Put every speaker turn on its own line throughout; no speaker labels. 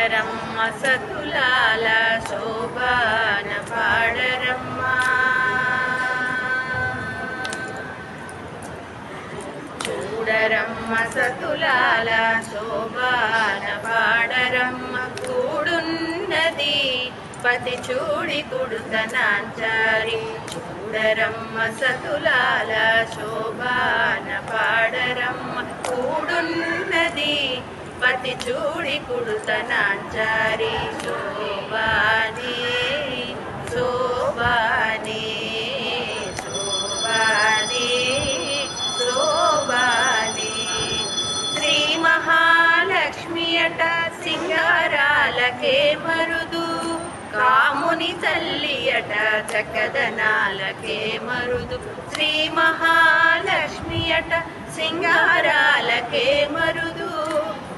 చూడరమ్మ సతులాల శోభాన పాడరమ్మ. చూడరమ్మ సతులాల శోభాన పాడరమ్మ. కూడున్నది పతి చూడి కుడుతనాంచారి. చూడరమ్మ సతులాల శోభాన పాడరమ్మ. కూడున్నది పతి చూడి కుడుతనాంచారి. శోభానే శోభానే శోభానే శోభానే. శ్రీ మహాలక్ష్మి అట సింగారాలకే మరుదు. కాముని తల్లి అట చక్కదనాలకే మరుదు. శ్రీ మహాలక్ష్మి అట సింగారాలకే మరుదు.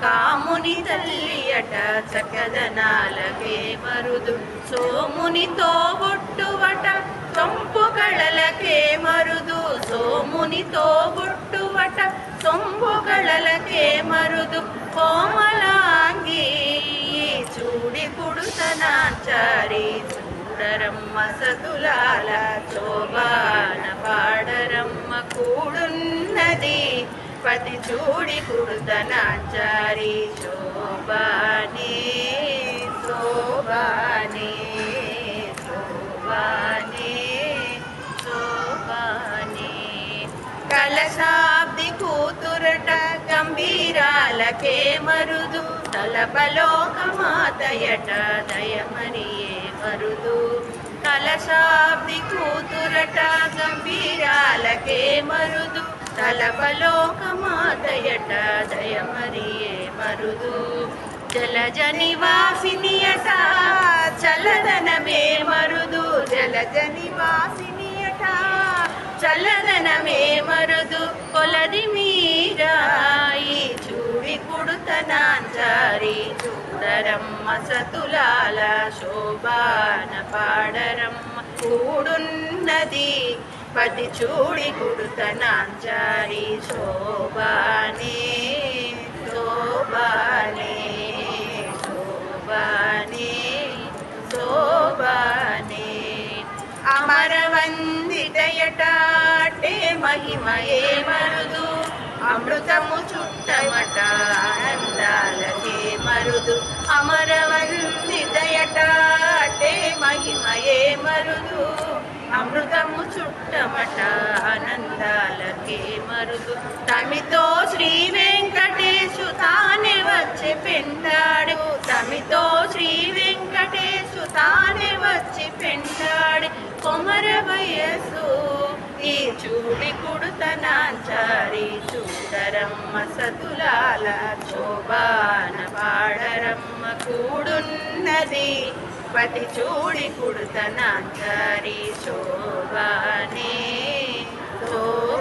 కాముని తల్లి అట చక్కదనాలకే మరుదు. సోమునితో బొట్టువట సొంపు కళలకే మరుదు. సోమునితో బొట్టువట సొంపు కళలకే మరుదు. కోమలాంగి చూడి కుడుతనాంచారి. చూడరమ్మ సతులాల శోభాన పాడరమ్మ. కూడున్నది పతి చూడి కుడుతనాంచారి. శోభానే శోభానే శోభానే శోభానే. కలశాబ్ది కూతురట గంభీరాలకే మరుదు. తలపలోకమాతయట దయమరియే మరుదు. కలశాబ్ది కూతురట గంభీరాలకే మరుదు. తలపలోకమాతయట దయమరియే మరుదు. జలజ నివాసిని అట చల్లదనమే మరుదు. జలజ నివాసిని అట చల్లదనమే మరుదు. కొలది మీరాయి చూడి కుడుతనాంచారి. చూడరమ్మ సతులాల శోభాన పాడరమ్మ. కూడున్నది పతి చూడి కుడుతనాంచారి. శోభానే శోభానే శోభానే శోభానే. అమరవందితయట అటే మహిమయే మరుదు. అమృతము చుట్టమట ఆనందాలకే మరుదు. అమరవందితయట అటే మహిమయే మరుదు. అమృతము చుట్టమట ఆనందాలకే మరుదు. తమితో శ్రీ వెంకటేశు తానే వచ్చి పెంటాడు. తమితో శ్రీ వెంకటేశు తానే వచ్చి పెంటాడు. కొమర వయస్సు ఈ చూడి కుడుతనాంచారి. చూడరమ్మ సతులాల శోభాన పాడరమ్మ. కూడున్నది పతి చూడి కుడుతనాంచారి. శోభానే శోభానే.